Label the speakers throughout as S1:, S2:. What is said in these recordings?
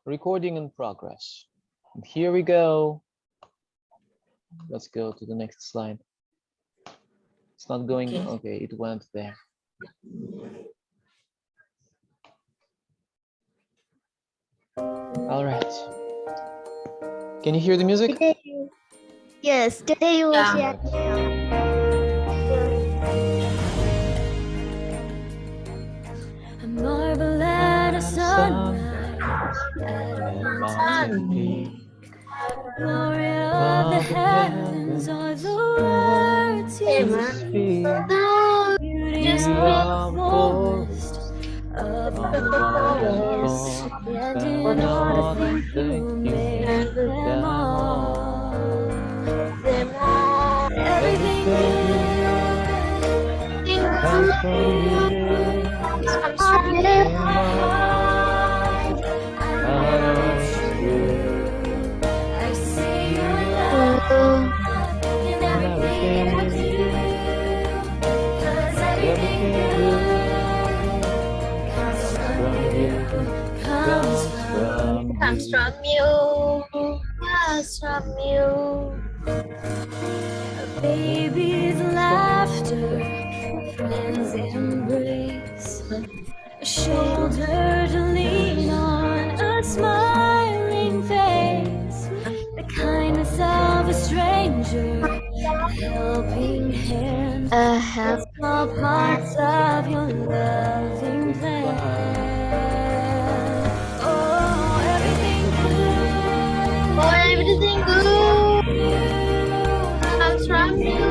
S1: Recording in progress. And here we go. Let's go to the next slide. It's not going, okay, it went there. All right. Can you hear the music?
S2: Yes, today you will see.
S3: A marble at a sunrise at a mountain peak. Glory of the heavens are the words you speak. Beauty of the forest of the wilderness, and in all the things you made them all. Everything good comes from you. In my heart, I know it's true. I see your love in everything I do. 'Cause everything good comes from you.
S2: Comes from you.
S3: A baby's laughter, a friend's embrace, a shoulder to lean on, a smiling face, the kindness of a stranger, a helping hand, small parts of your loving plan. Oh, everything good.
S2: Oh, everything good comes from you.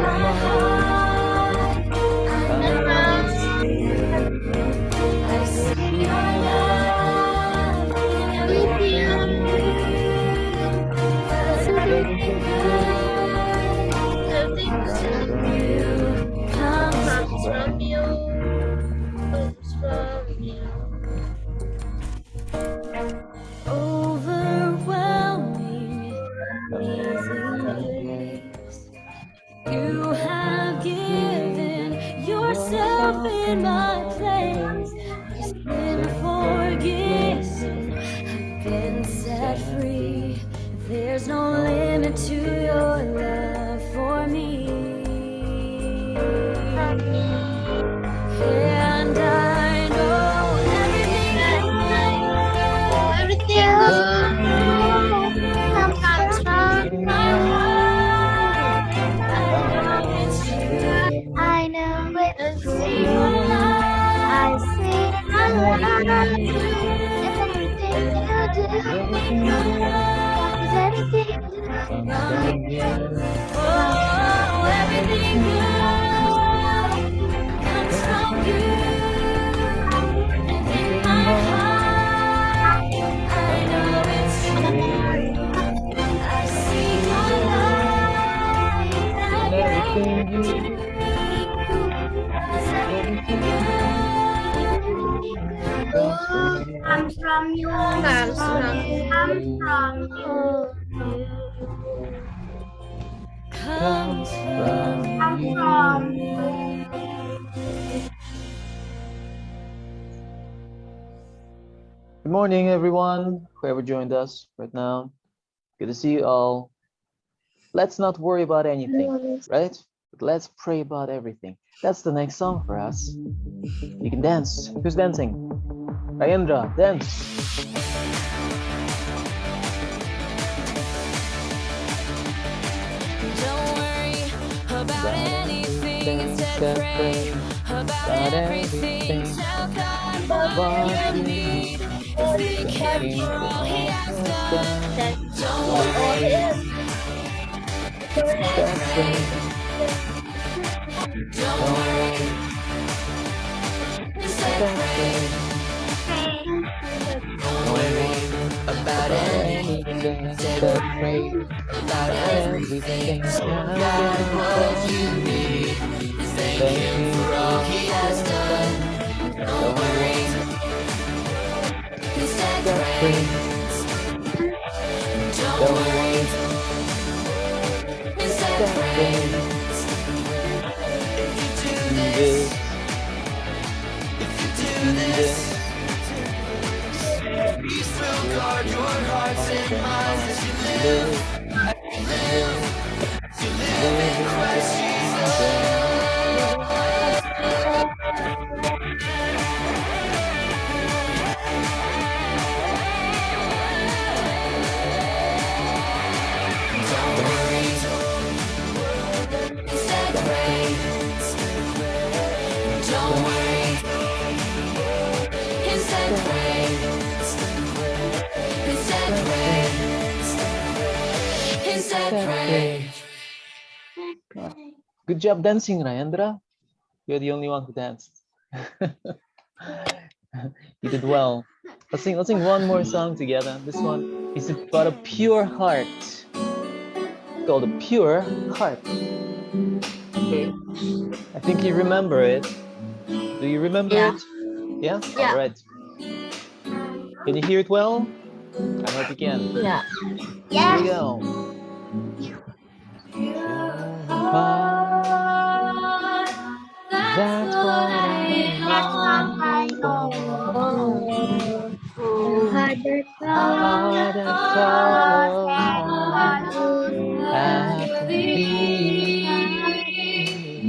S3: I see your love in everything you do. 'Cause everything good comes from you. Overwhelming, amazing grace. You have given yourself in my place. I've been forgiven, I've been set free. There's no limit to your love for me. And I know everything good comes from my heart. I know it's true. I see your love in everything you do. 'Cause everything good oh, everything good comes from you. And in my heart, I know it's true. I see your light and everything you do. 'Cause everything good comes from you. Comes from you. Comes from you.
S1: Good morning, everyone, whoever joined us right now. Good to see you all. Let's not worry about anything, right? But let's pray about everything. That's the next song for us. You can dance. Who's dancing? Rayendra, dance.
S3: Don't worry about anything, instead pray about everything. Tell God what you need. Thank Him for all He has done. Don't worry. Don't worry. Instead pray. Don't worry about anything. Instead pray about everything. Tell God what you need. Thank Him for all He has done. Don't worry. Instead pray. Don't worry. Instead pray. If you do this,
S1: Good job dancing, Rayandra. You're the only one who danced. You did well. Let's sing one more song together. This one is about a pure heart. It's called A Pure Heart. Okay. I think you remember it. Do you remember
S2: Yeah.
S1: it? Yeah?
S2: Yeah.
S1: All right. Can you hear it well? I hope you can.
S2: Yeah.
S1: Here we go. That's what I long for. Heart that follows after thee.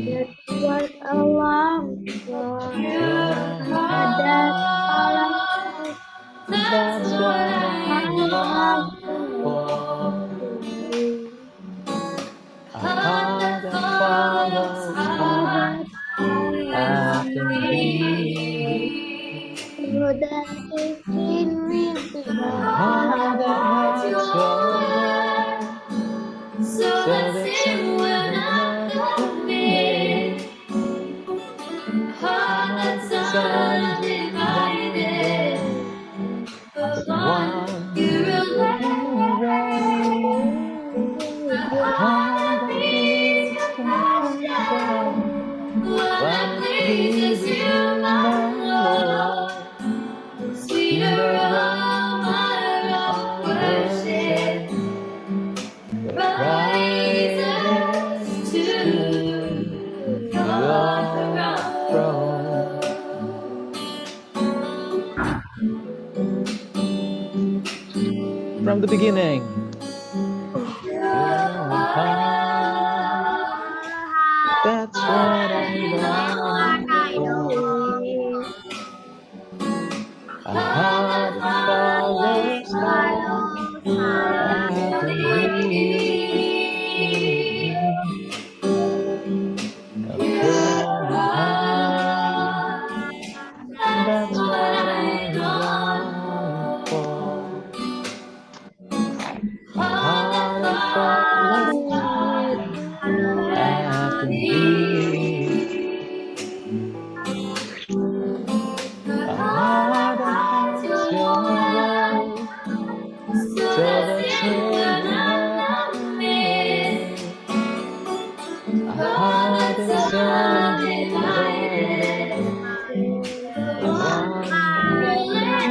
S2: That's what I long for. Heart that follows.
S1: That's what I long for. A heart that follows after thee.
S2: So that is in real
S1: A heart that has your love, so that sin will not made. Heart that's undivided, as one you a heart that beats compassion, one that pleases you, my Lord. Sweet aroma of worship, that rises to your throne. From the beginning. That's what I long for. A heart that follows after thee. A pure heart. That's what I long for. A heart that follows after thee. A heart that has your love, so that sin will not made. A heart that's undivided, one peace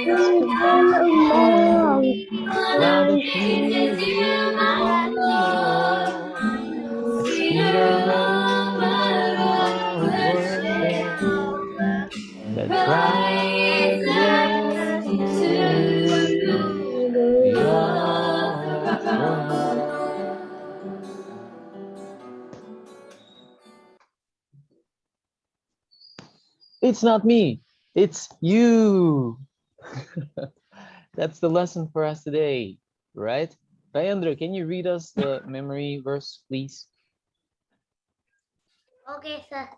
S1: compassion, one that pleases you, my Lord. A sweet aroma of worship that rises to your throne. It's not me, it's you. That's the lesson for us today, right? Rayandra, can you read us the memory verse, please?
S2: Okay, sir.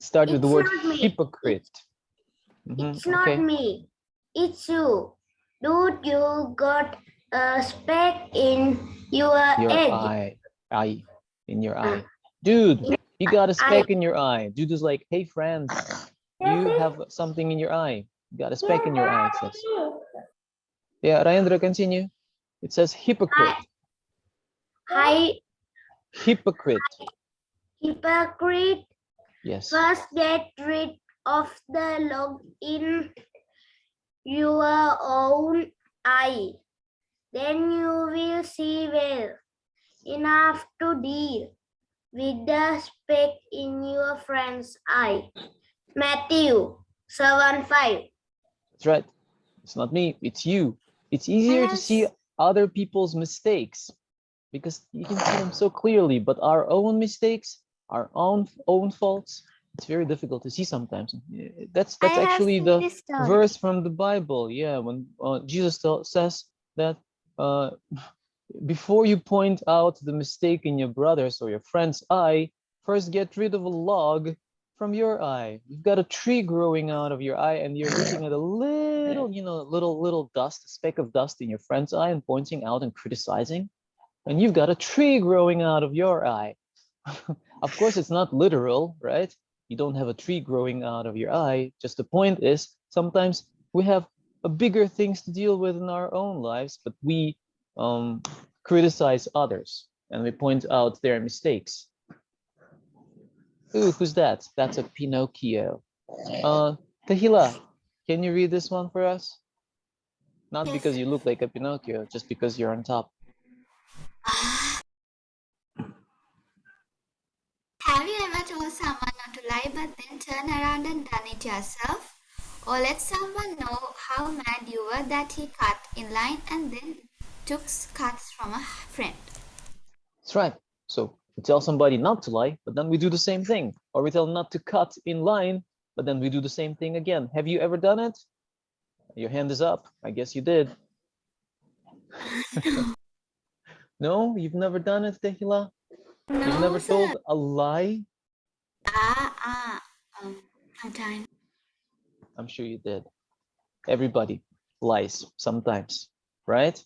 S1: Start with the
S2: It's
S1: word
S2: not me.
S1: hypocrite.
S2: It's not me. It's you. Dude, you got a speck in your egg.
S1: Eye, in your eye. Dude, you got a speck in your eye. Dude is like, hey friends, you have something in your eye. You got a speck in your eye, it says. Yeah, Rayandra, continue. It says hypocrite. Hypocrite.
S2: Hypocrite.
S1: Yes.
S2: First, get rid of the log in your own eye. Then you will see well enough to deal with the speck in your friend's eye. Matthew 7:5.
S1: That's right. It's not me, it's you. It's easier to see other people's mistakes because you can see them so clearly, but our own mistakes, our own faults, it's very difficult to see sometimes. That's actually the verse from the Bible. Yeah, when Jesus says that before you point out the mistake in your brother's or your friend's eye, first get rid of a log from your eye. You've got a tree growing out of your eye and you're looking at a little, little dust, a speck of dust in your friend's eye and pointing out and criticizing. And you've got a tree growing out of your eye. Of course, it's not literal, right? You don't have a tree growing out of your eye. Just the point is, sometimes we have bigger things to deal with in our own lives, but we criticize others and we point out their mistakes. Ooh, who's that? That's a Pinocchio. Tahila, can you read this one for us? Not
S3: Yes.
S1: because you look like a Pinocchio, just because you're on top.
S3: Have you ever told someone not to lie but then turn around and done it yourself? Or let someone know how mad you were that he cut in line and then took cuts from a friend?
S1: That's right. So we tell somebody not to lie, but then we do the same thing. Or we tell not to cut in line, but then we do the same thing again. Have you ever done it? Your hand is up. I guess you did. No, you've never done it, Tahila?
S3: No,
S1: You've never
S3: sir.
S1: told a lie?
S3: Sometimes.
S1: I'm sure you did. Everybody lies sometimes, right?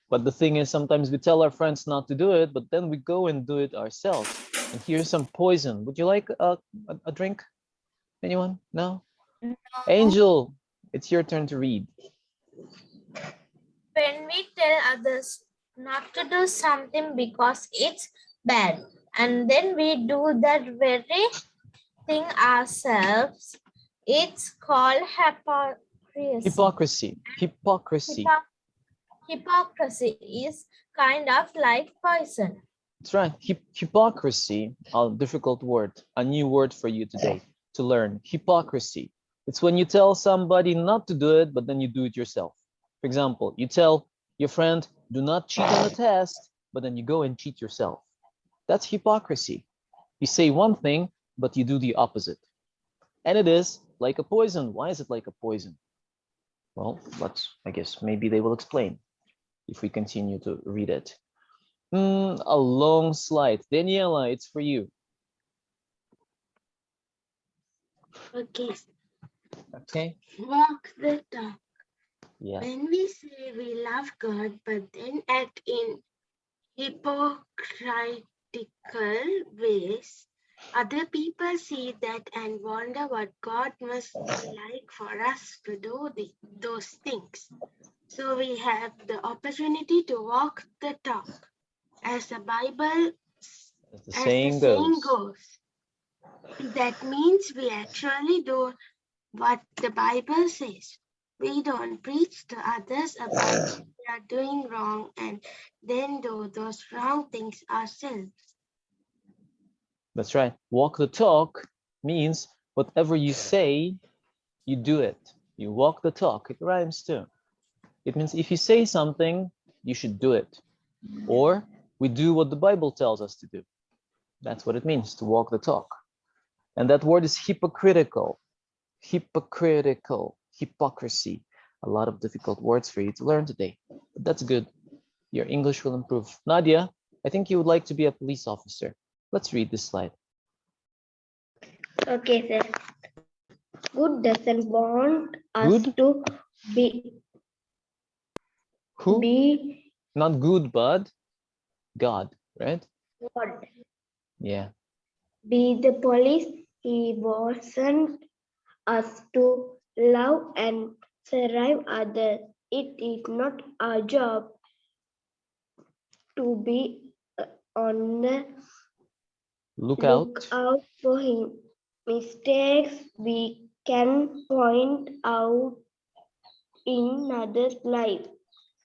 S1: But the thing is, sometimes we tell our friends not to do it, but then we go and do it ourselves. And here's some poison. Would you like a drink? Anyone? No?
S3: No.
S1: Angel, it's your turn to read.
S4: When we tell others not to do something because it's bad, and then we do that very thing ourselves, it's called hypocrisy.
S1: Hypocrisy.
S4: Hypocrisy is kind of like poison.
S1: That's right. Hypocrisy, a difficult word, a new word for you today to learn. Hypocrisy. It's when you tell somebody not to do it, but then you do it yourself. For example, you tell your friend, do not cheat on a test, but then you go and cheat yourself. That's hypocrisy. You say one thing, but you do the opposite. And it is like a poison. Why is it like a poison? Well, I guess maybe they will explain if we continue to read it. A long slide. Daniela, it's for you.
S5: Okay,
S1: Okay.
S5: walk the talk.
S1: Yeah.
S5: When we say we love God, but then act in hypocritical ways, other people see that and wonder what God must be like for us to do those things. So we have the opportunity to walk the talk. As the Bible,
S1: As the saying goes.
S5: goes. That means we actually do what the Bible says. We don't preach to others about what they are doing wrong and then do those wrong things ourselves.
S1: That's right. Walk the talk means whatever you say, you do it. You walk the talk. It rhymes too. It means if you say something, you should do it. Or we do what the Bible tells us to do. That's what it means to walk the talk. And that word is hypocritical. Hypocritical. Hypocrisy. A lot of difficult words for you to learn today. But that's good. Your English will improve. Nadia, I think you would like to be a police officer. Let's read this slide.
S2: Okay, sir. Good doesn't want us
S1: Good?
S2: to be
S1: Who?
S2: be
S1: Not good, but God, right?
S2: God.
S1: Yeah.
S2: Be the police. He wasn't us to love and serve others. It is not our job to be on the
S1: Look out.
S2: for him. Mistakes we can point out in others' life.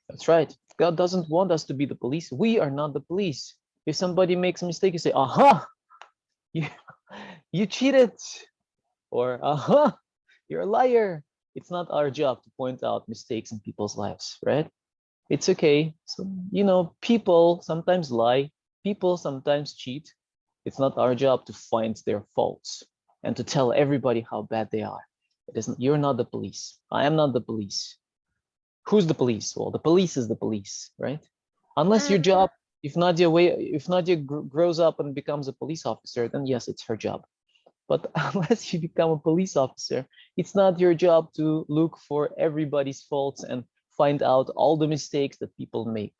S1: That's right. God doesn't want us to be the police. We are not the police. If somebody makes a mistake, you say, aha, you cheated. or aha, you're a liar. It's not our job to point out mistakes in people's lives, right? It's okay. So, people sometimes lie, people sometimes cheat. It's not our job to find their faults and to tell everybody how bad they are. It isn't, you're not the police. I am not the police. Who's the police? Well, the police is the police, right? Unless your job, if Nadia grows up and becomes a police officer, then yes, it's her job. But unless you become a police officer, it's not your job to look for everybody's faults and find out all the mistakes that people make.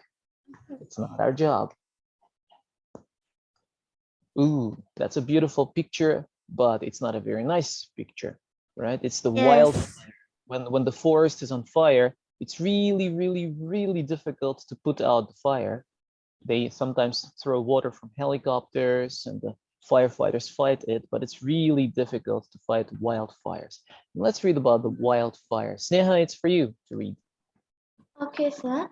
S1: It's not our job. Ooh, that's a beautiful picture, but it's not a very nice picture, right? It's the wild,
S3: Yes.
S1: when the forest is on fire, it's really, really, really difficult to put out the fire. They sometimes throw water from helicopters and the firefighters fight it, but it's really difficult to fight wildfires. Let's read about the wildfires. Sneha, it's for you to read.
S6: Okay, sir.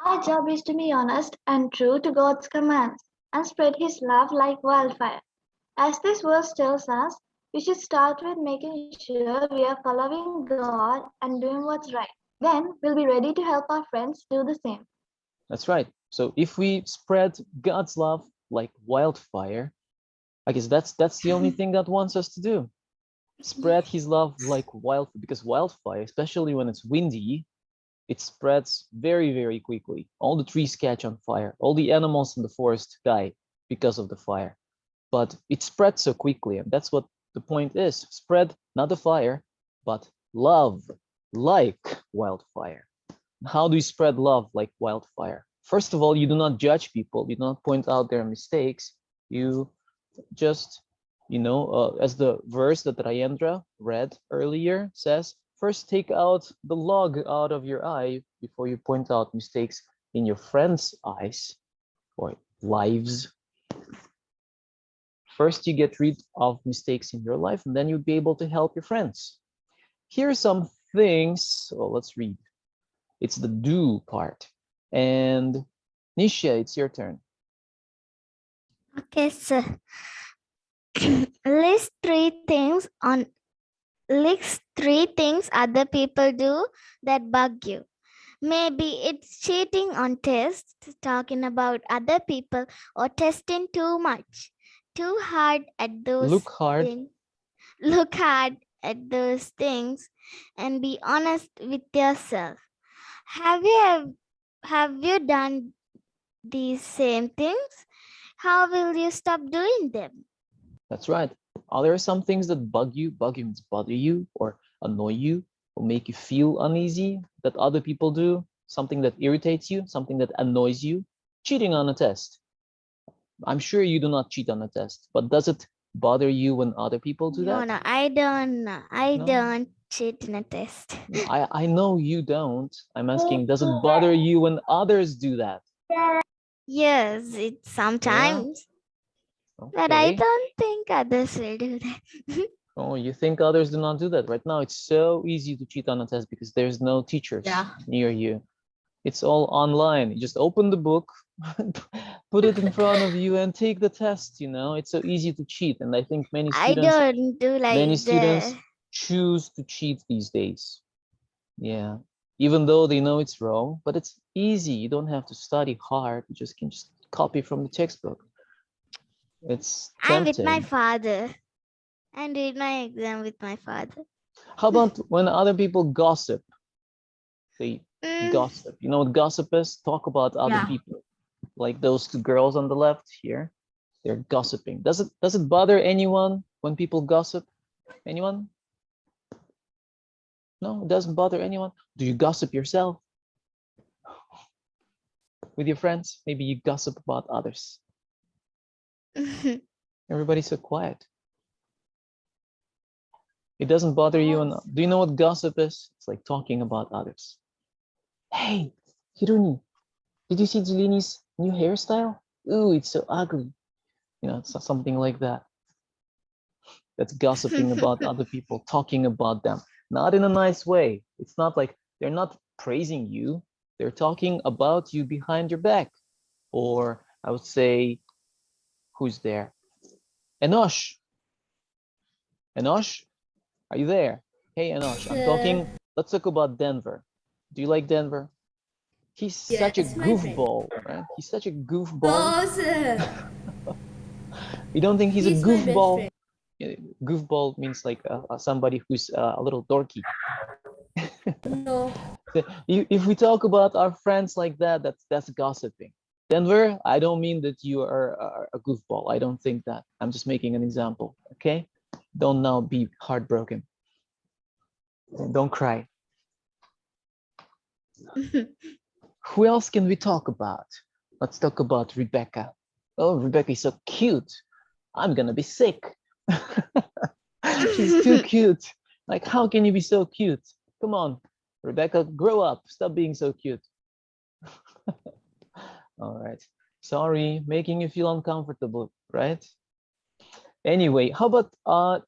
S6: Our job is to be honest and true to God's commands and spread His love like wildfire. As this verse tells us, we should start with making sure we are following God and doing what's right. Then we'll be ready to help our friends do the same.
S1: That's right. So if we spread God's love like wildfire, I guess that's the only thing God wants us to do. Spread His love like wildfire, because wildfire, especially when it's windy, it spreads very, very quickly. All the trees catch on fire. All the animals in the forest die because of the fire. But it spreads so quickly, and that's what the point is. Spread not the fire, but love like wildfire. How do you spread love like wildfire? First of all, you do not judge people. You do not point out their mistakes. You just, as the verse that Rayendra read earlier says, first take out the log out of your eye before you point out mistakes in your friend's eyes or lives. First, you get rid of mistakes in your life, and then you'll be able to help your friends. Here are some things. Well, let's read. It's the do part. And Nisha, it's your turn.
S3: Okay, sir. List three things other people do that bug you. Maybe it's cheating on tests, talking about other people, or testing too much, too hard at those
S1: Look hard.
S3: things. Look hard at those things and be honest with yourself. Have you done these same things? How will you stop doing them?
S1: That's right. Are there some things that bug you means bother you or annoy you or make you feel uneasy that other people do? Something that irritates you, something that annoys you? Cheating on a test. I'm sure you do not cheat on a test, but does it bother you when other people do that?
S3: No, I don't. I
S1: No?
S3: don't cheat in a test.
S1: I know you don't. I'm asking, does it bother you when others do that?
S3: Yes, it sometimes, but I
S1: Okay.
S3: don't think others will do that.
S1: Oh, you think others do not do that? Right now, it's so easy to cheat on a test because there's no teachers near you. It's all online. You just open the book, put it in front of you, and take the test. It's so easy to cheat, and I think many
S3: I
S1: students,
S3: don't do like that.
S1: choose to cheat these days. Yeah, even though they know it's wrong, but it's easy. You don't have to study hard. You just can just copy from the textbook. It's
S3: I'm with my
S1: tempting.
S3: father. I did my exam with my father.
S1: How about when other people gossip? They gossip. You know what gossip is? Talk about other people. Like those two girls on the left here. They're gossiping. Does it bother anyone when people gossip? Anyone? No, it doesn't bother anyone. Do you gossip yourself? With your friends? Maybe you gossip about others. Everybody's so quiet. It doesn't bother you. And do you know what gossip is? It's like talking about others. Hey, Hiruni, did you see Jelini's new hairstyle? Ooh, it's so ugly. It's something like that. That's gossiping about other people, talking about them, not in a nice way. It's not like they're not praising you. They're talking about you behind your back. Or I would say, who's there? Enosh. Enosh, Are you there? Hey, Anosh, I'm talking, let's talk about Denver. Do you like Denver? He's such a
S3: Yes, my friend.
S1: goofball, right? He's such a goofball.
S3: No, sir.
S1: You don't think he's a
S3: He's my best
S1: goofball?
S3: friend.
S1: Goofball means like somebody who's a little dorky.
S3: No.
S1: If we talk about our friends like that, that's gossiping. Denver, I don't mean that you are a goofball. I don't think that. I'm just making an example, okay? Don't now be heartbroken. Don't cry. Who else can we talk about? Let's talk about Rebecca. Oh, Rebecca is so cute. I'm gonna be sick. She's too cute. Like, how can you be so cute? Come on, Rebecca, grow up. Stop being so cute. All right. Sorry, making you feel uncomfortable, right? Anyway, how about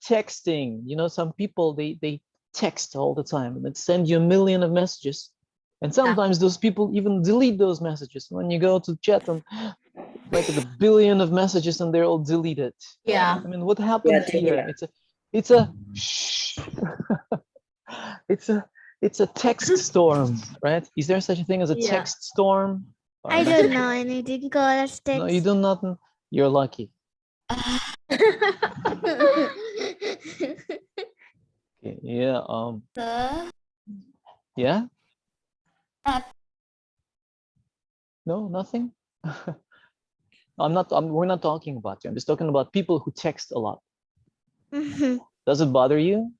S1: texting? You know, some people they text all the time and they send you a million of messages. And sometimes those people even delete those messages. When you go to chat them, like a billion of messages and they're all deleted.
S4: Yeah.
S1: I mean, what happened here? It's a shh. it's a text storm, right? Is there such a thing as a
S4: Yeah.
S1: text storm? Or
S7: I
S1: a
S7: don't
S1: message?
S7: know anything called as
S1: No, you
S7: text.
S1: do not. You're lucky. Okay, yeah.
S3: Sir.
S1: Yeah.
S3: Uh,
S1: No, nothing. We're not talking about you. I'm just talking about people who text a lot. Does it bother you?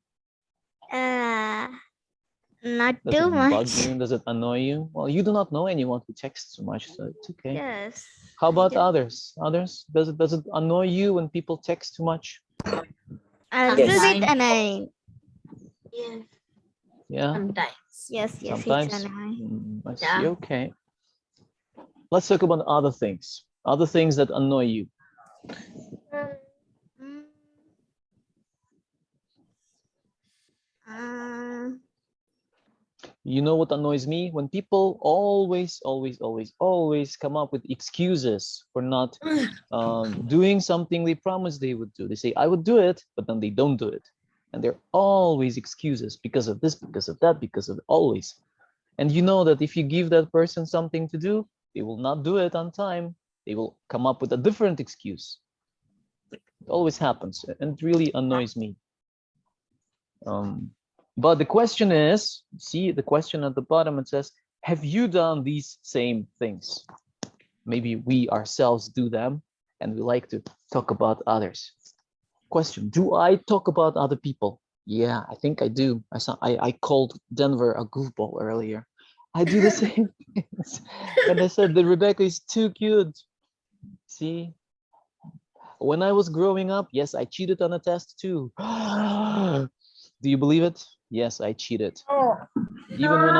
S7: Not
S1: Does
S7: too
S1: it bug
S7: much.
S1: you? Does it annoy you? Well, you do not know anyone who texts so much, so it's okay.
S7: Yes.
S1: How
S7: I
S1: about
S7: don't-
S1: others? Others? Does it annoy you when people text too much?
S7: A little bit
S4: Sometimes.
S7: annoying.
S5: Yes.
S1: Yeah.
S4: Sometimes.
S7: Yes, yes,
S1: Sometimes.
S7: it's annoying.
S1: I see.
S4: Yeah.
S1: Okay. Let's talk about other things. Other things that annoy you.
S7: Mm. Um,
S1: You know what annoys me? When people always come up with excuses for not doing something they promised they would do. They say, I would do it, but then they don't do it. And they're always excuses because of this, because of that, because of always. And you know that if you give that person something to do, they will not do it on time. They will come up with a different excuse. It always happens, and it really annoys me. But the question is, see the question at the bottom, it says, have you done these same things? Maybe we ourselves do them and we like to talk about others. Question, do I talk about other people? Yeah, I think I do. I called Denver a goofball earlier. I do the same things. And I said that Rebecca is too cute. See? When I was growing up, yes, I cheated on a test too. Do you believe it? Yes, I cheated.
S4: Oh.
S1: Even when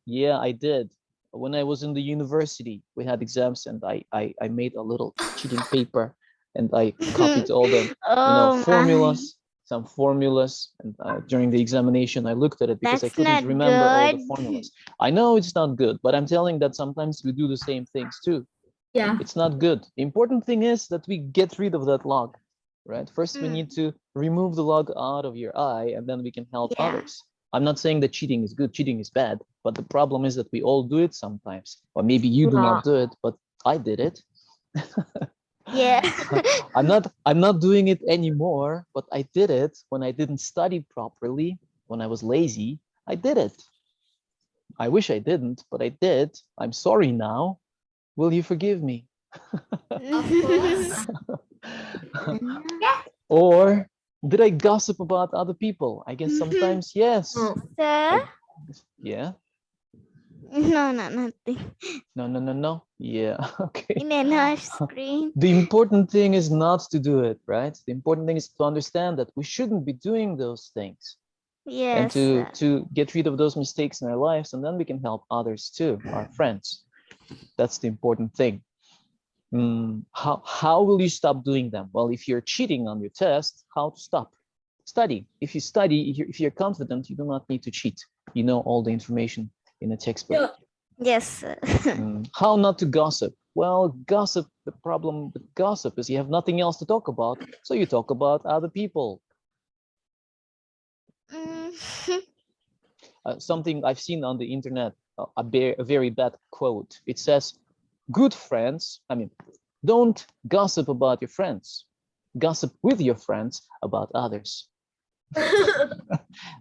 S1: yeah, I did. When I was in the university, we had exams and I made a little cheating paper and I copied all the
S7: oh
S1: formulas, some formulas, and during the examination, I looked at it because I
S7: That's
S1: couldn't
S7: not
S1: remember all the
S7: good.
S1: formulas. I know it's not good, but I'm telling that sometimes we do the same things too.
S4: Yeah.
S1: It's not good. The important thing is that we get rid of that log, right? First, we need to remove the log out of your eye, and then we can help
S7: Yeah.
S1: others. I'm not saying that cheating is good, cheating is bad, but the problem is that we all do it sometimes. Or maybe you do not do it, but I did it.
S7: Yeah.
S1: I'm not doing it anymore, but I did it when I didn't study properly, when I was lazy. I did it. I wish I didn't, but I did. I'm sorry now. Will you forgive me? Or did I gossip about other people? I guess sometimes yes.
S4: No.
S7: Sir?
S1: Yeah.
S7: No, nothing.
S1: No. Yeah. Okay.
S7: In a screen.
S1: The important thing is not to do it, right? The important thing is to understand that we shouldn't be doing those things. And
S7: Yes.
S1: to get rid of those mistakes in our lives, and then we can help others too, our friends. That's the important thing. How will you stop doing them? Well, if you're cheating on your test, how to stop? Study. If you study, if you're confident, you do not need to cheat. You know all the information in a textbook.
S7: Yes. Sir.
S1: How not to gossip? Well, gossip, the problem with gossip is you have nothing else to talk about, so you talk about other people. something I've seen on the internet, a very bad quote. It says, good friends, don't gossip about your friends. Gossip with your friends about others.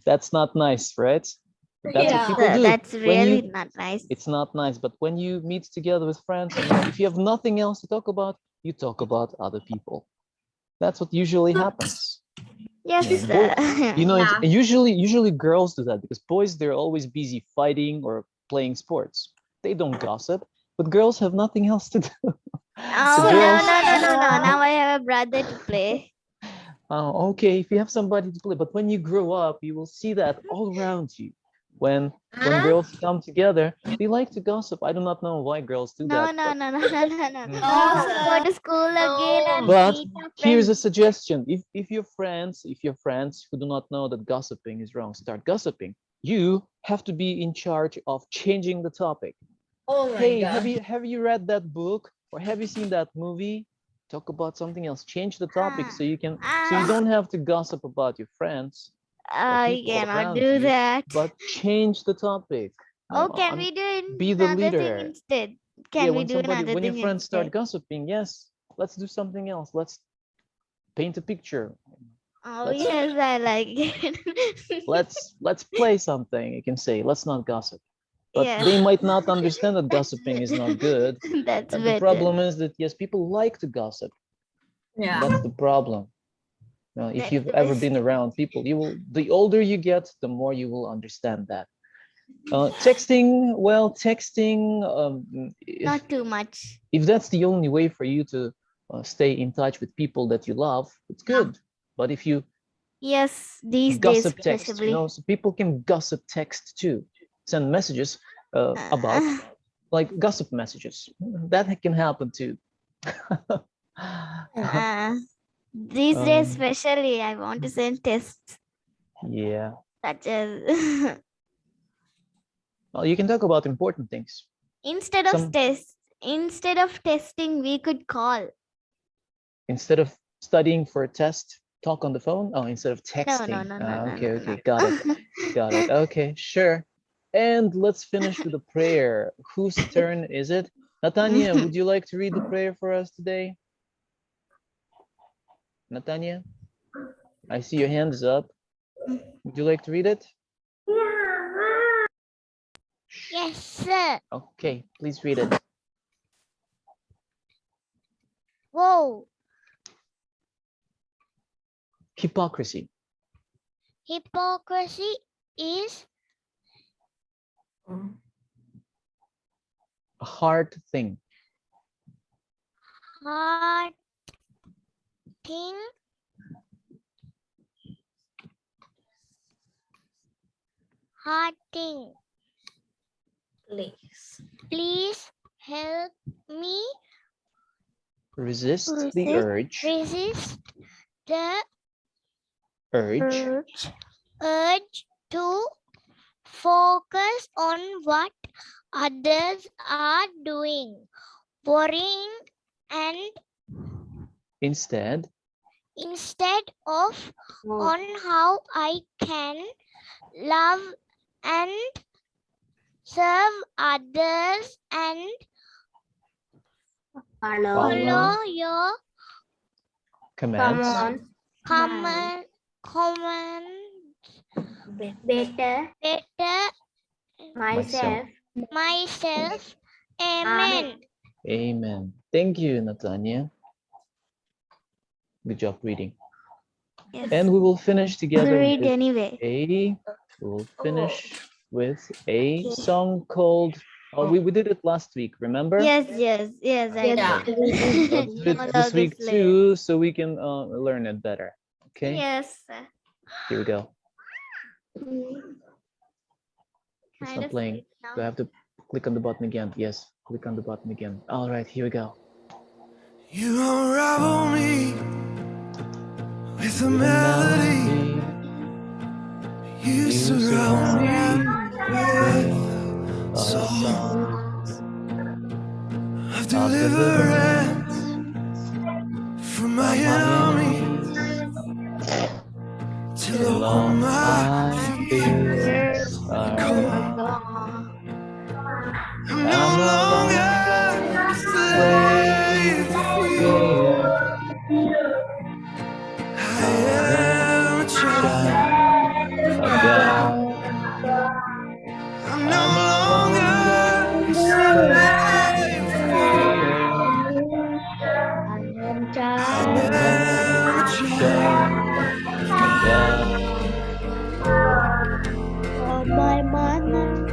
S1: That's not nice, right? That's
S4: Yeah.
S1: what people do.
S7: That's
S1: When
S7: really
S1: you-
S7: not nice.
S1: It's not nice, but when you meet together with friends, and if you have nothing else to talk about, you talk about other people. That's what usually happens.
S7: Yes.
S1: Yeah, You know,
S4: Yeah.
S1: usually girls do that because boys, they're always busy fighting or playing sports. They don't gossip, but girls have nothing else to do.
S7: Oh,
S1: So
S7: no,
S1: girls-
S7: no. Now I have a brother to play.
S1: Oh, okay, if you have somebody to play, but when you grow up, you will see that all around you. When
S4: Huh?
S1: girls come together, they like to gossip. I do not know why girls do
S7: No,
S1: that.
S7: no,
S1: but-
S7: no.
S1: Mm.
S7: Go to school again and
S1: But
S7: meet your
S1: here's a
S7: friends.
S1: suggestion. If your friends who do not know that gossiping is wrong, start gossiping, you have to be in charge of changing the topic.
S4: Oh my
S1: Hey,
S4: God.
S1: have you read that book or have you seen that movie? Talk about something else. Change the topic so you don't have to gossip about your friends,
S7: I
S1: people
S7: cannot
S1: around
S7: do
S1: you,
S7: that.
S1: but change the topic.
S7: Oh,
S1: No,
S7: can we do
S1: be the
S7: another thing
S1: leader.
S7: instead?
S1: Yeah,
S7: Can we
S1: when
S7: do another
S1: when your
S7: thing
S1: friends start
S7: instead?
S1: gossiping, yes, let's do something else. Let's paint a picture.
S7: Oh,
S1: let's-
S7: yes, I like it.
S1: Let's play something. You can say, let's not gossip. But
S7: Yes.
S1: they might not understand that gossiping is not good.
S7: That's
S1: And
S7: better.
S1: the problem is that yes, people like to gossip.
S4: Yeah.
S1: That's the problem. Now, if
S7: That's
S1: you've
S7: the
S1: ever
S7: best.
S1: been around people, the older you get, the more you will understand that. Texting,
S7: Not too much.
S1: if that's the only way for you to stay in touch with people that you love, it's good. But if you
S7: Yes, these days
S1: gossip text,
S7: especially.
S1: so people can gossip text too, send messages about like gossip messages. That can happen too.
S7: These days
S1: Um,
S7: especially, I want to send tests
S1: Yeah.
S7: such as
S1: Well, you can talk about important things.
S7: instead of
S1: Some-
S7: instead of testing, we could call.
S1: Instead of studying for a test, talk on the phone. Oh, instead of texting.
S7: No,
S1: Okay,
S7: no,
S1: okay,
S7: no.
S1: got it. Got it. Okay, sure. And let's finish with a prayer. Whose turn is it? Natanya, would you like to read the prayer for us today? Natanya? I see your hand is up. Would you like to read it?
S7: Yes, sir.
S1: Okay, please read it.
S7: Whoa.
S1: Hypocrisy.
S7: Hypocrisy is
S1: A hard thing.
S7: hard thing. Hard thing.
S4: Please.
S7: Please help me
S1: Resist the
S7: Resist.
S1: urge.
S7: resist the
S1: Urge.
S7: urge to focus on what others are doing, worrying, and
S1: Instead,
S7: of on how I can love and serve others and follow your
S1: commands.
S7: command
S2: Better
S1: Myself.
S7: myself. Amen.
S1: Amen. Thank you, Natanya. Good job reading.
S7: Yes.
S1: And we will finish together
S7: read
S1: with
S7: anyway.
S1: we'll finish with a song called, we did it last week, remember?
S7: Yes. I
S4: Yeah.
S7: did.
S1: Let's do it
S7: All
S1: this
S7: of
S1: week
S7: this later.
S1: too, so we can learn it better. Okay,
S7: Yes.
S1: here we go.
S2: Mm.
S1: It's
S7: Kind
S1: not
S7: of
S1: playing.
S7: late now.
S1: Do I have to click on the button again? Yes, click on the button again. All right, here we go.
S8: You unravel me with a
S1: With a
S8: melody.
S1: melody,
S8: You
S1: you
S8: surround me
S1: surround
S8: with
S1: a song
S8: of
S1: of
S8: deliverance from my enemies till
S1: till
S8: all
S1: all
S8: my
S1: my
S8: fears
S1: fears
S8: I'm no longer a slave to fear. I am a child
S1: of God.
S8: I'm no longer a slave to fear. I am a child
S1: of God.
S2: My mother.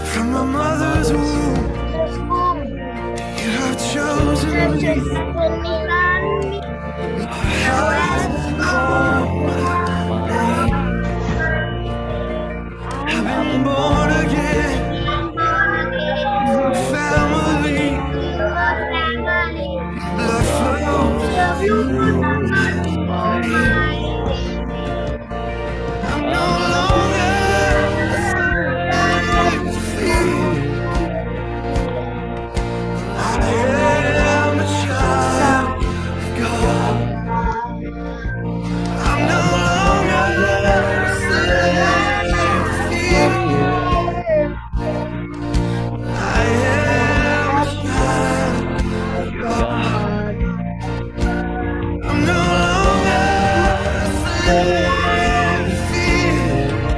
S8: from my mother's womb. You have chosen me. I've been born again. Family, blood flows through my veins. I'm no longer a slave to fear. I am a child of God. I'm no longer a slave to fear. I am a child of God. I'm no longer a slave to fear.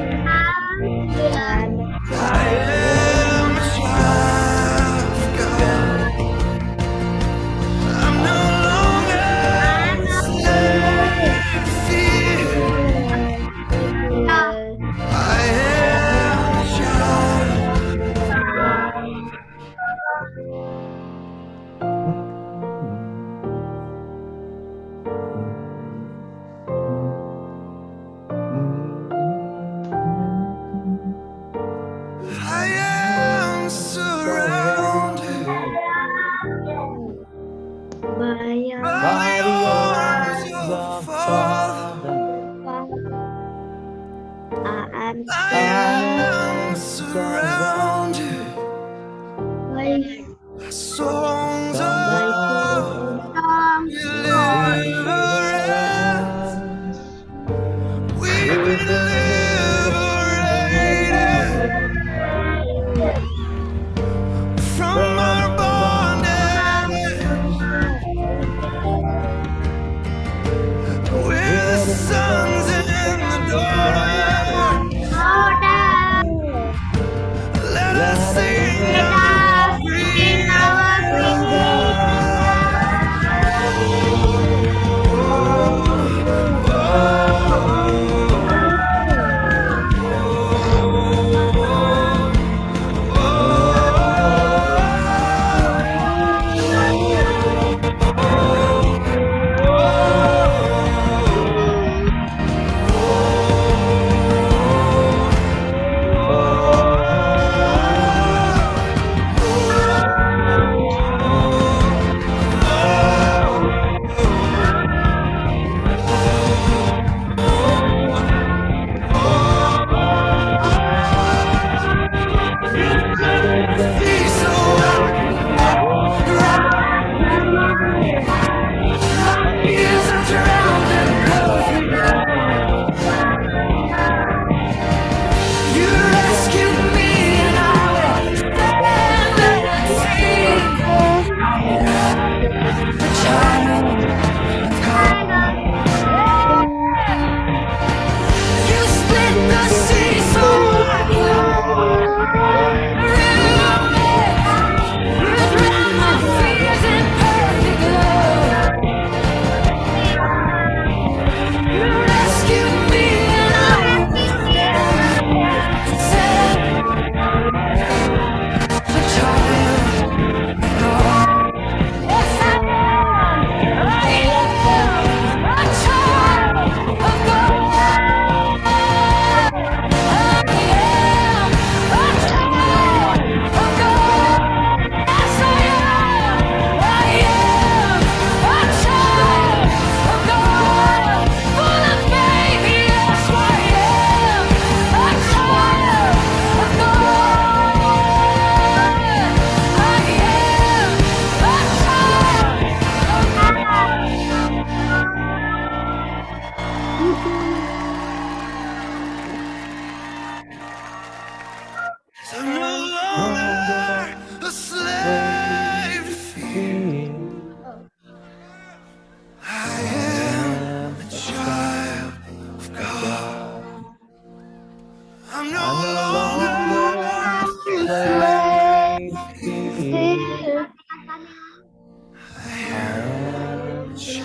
S8: I am a child of God. I'm no longer a slave to fear. I am a child of God. I am surrounded by the arms of Father. I am surrounded by songs of deliverance. We've been liberated from our bondage. We're the sons and the daughters. Let us sing our freedom.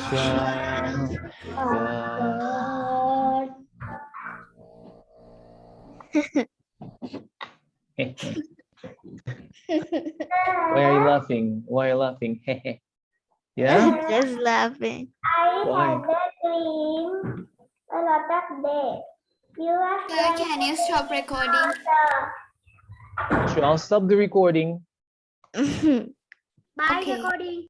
S1: Why are you laughing? Why are you laughing? Yeah?
S7: Just laughing.
S1: Why?
S2: dream a lot of days. You are
S3: Can you stop recording?
S1: Sure, I'll stop the recording.
S2: Bye,
S3: Okay.
S2: recording.